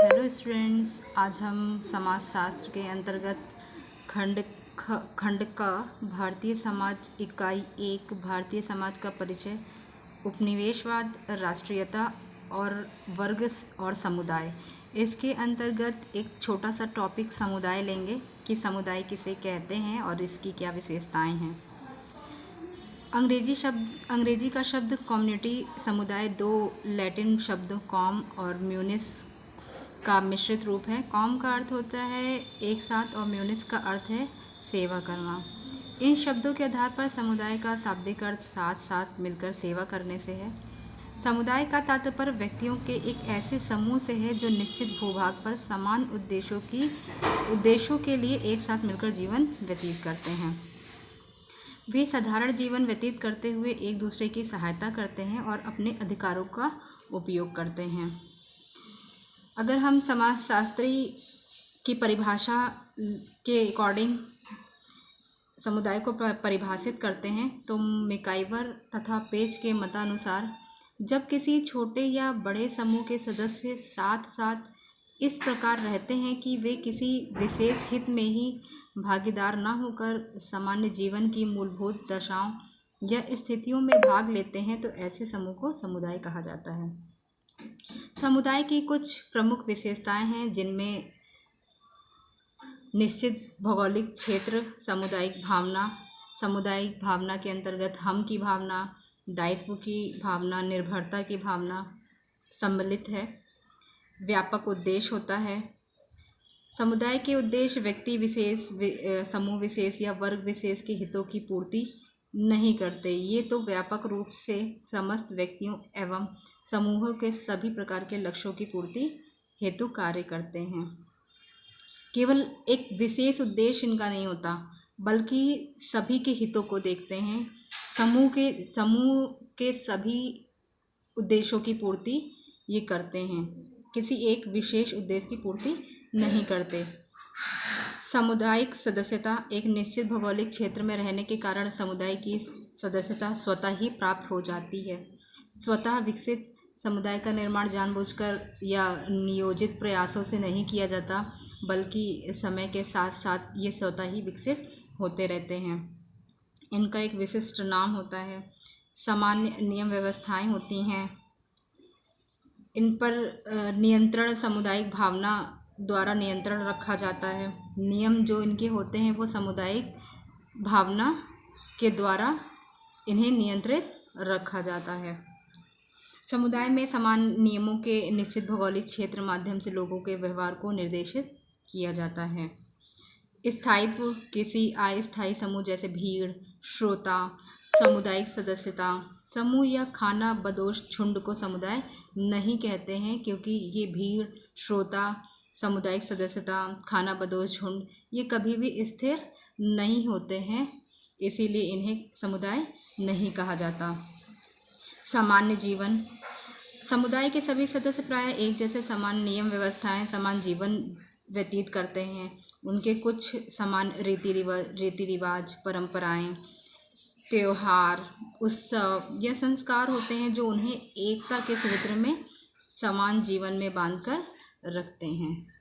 Hello students, आज हम समाजशास्त्र के अंतर्गत खंड का भारतीय समाज इकाई 1 भारतीय समाज का परिचय, उपनिवेशवाद, राष्ट्रीयता और वर्ग और समुदाय, इसके अंतर्गत एक छोटा सा टॉपिक समुदाय लेंगे कि समुदाय किसे कहते हैं और इसकी क्या विशेषताएं हैं। अंग्रेजी का शब्द कम्युनिटी समुदाय दो लैटिन शब्दों कॉम और म्यूनिस का मिश्रित रूप है। कॉम का अर्थ होता है एक साथ और म्यूनिस का अर्थ है सेवा करना। इन शब्दों के आधार पर समुदाय का शाब्दिक अर्थ साथ साथ मिलकर सेवा करने से है। समुदाय का तात्पर्य व्यक्तियों के एक ऐसे समूह से है जो निश्चित भूभाग पर समान उद्देश्यों के लिए एक साथ मिलकर जीवन व्यतीत करते हैं। वे साधारण जीवन व्यतीत करते हुए एक दूसरे की सहायता करते हैं और अपने अधिकारों का उपयोग करते हैं। अगर हम समाजशास्त्री की परिभाषा के अकॉर्डिंग समुदाय को परिभाषित करते हैं तो मैकाइवर तथा पेज के मतानुसार जब किसी छोटे या बड़े समूह के सदस्य साथ साथ इस प्रकार रहते हैं कि वे किसी विशेष हित में ही भागीदार न होकर सामान्य जीवन की मूलभूत दशाओं या स्थितियों में भाग लेते हैं तो ऐसे समूह को समुदाय कहा जाता है। समुदाय की कुछ प्रमुख विशेषताएं हैं जिनमें निश्चित भौगोलिक क्षेत्र, सामुदायिक भावना के अंतर्गत हम की भावना, दायित्व की भावना, निर्भरता की भावना सम्मिलित है। व्यापक उद्देश्य होता है। समुदाय के उद्देश्य व्यक्ति विशेष, समूह विशेष या वर्ग विशेष के हितों की पूर्ति नहीं करते। ये तो व्यापक रूप से समस्त व्यक्तियों एवं समूहों के सभी प्रकार के लक्ष्यों की पूर्ति हेतु कार्य करते हैं। केवल एक विशेष उद्देश्य इनका नहीं होता बल्कि सभी के हितों को देखते हैं। समूह के सभी उद्देश्यों की पूर्ति ये करते हैं, किसी एक विशेष उद्देश्य की पूर्ति नहीं करते। सामुदायिक सदस्यता एक निश्चित भौगोलिक क्षेत्र में रहने के कारण समुदाय की सदस्यता स्वतः ही प्राप्त हो जाती है। स्वतः विकसित समुदाय का निर्माण जानबूझकर या नियोजित प्रयासों से नहीं किया जाता बल्कि समय के साथ साथ ये स्वतः ही विकसित होते रहते हैं। इनका एक विशिष्ट नाम होता है। सामान्य नियम व्यवस्थाएं होती हैं। इन पर नियंत्रण सामुदायिक भावना द्वारा नियंत्रण रखा जाता है। नियम जो इनके होते हैं वो सामुदायिक भावना के द्वारा इन्हें नियंत्रित रखा जाता है। समुदाय में समान नियमों के निश्चित भौगोलिक क्षेत्र माध्यम से लोगों के व्यवहार को निर्देशित किया जाता है। स्थायित्व किसी अस्थायी समूह जैसे भीड़, श्रोता, सामुदायिक सदस्यता, समूह या खाना बदोश झुंड को समुदाय नहीं कहते हैं क्योंकि ये भीड़, श्रोता, सामुदायिक सदस्यता, खाना बदोश झुंड ये कभी भी स्थिर नहीं होते हैं, इसीलिए इन्हें समुदाय नहीं कहा जाता। सामान्य जीवन समुदाय के सभी सदस्य प्राय एक जैसे समान नियम व्यवस्थाएं समान जीवन व्यतीत करते हैं। उनके कुछ समान रीति रिवाज, परंपराएं, त्योहार, उत्सव या संस्कार होते हैं जो उन्हें एकता के सूत्र में समान जीवन में बांधकर रखते हैं।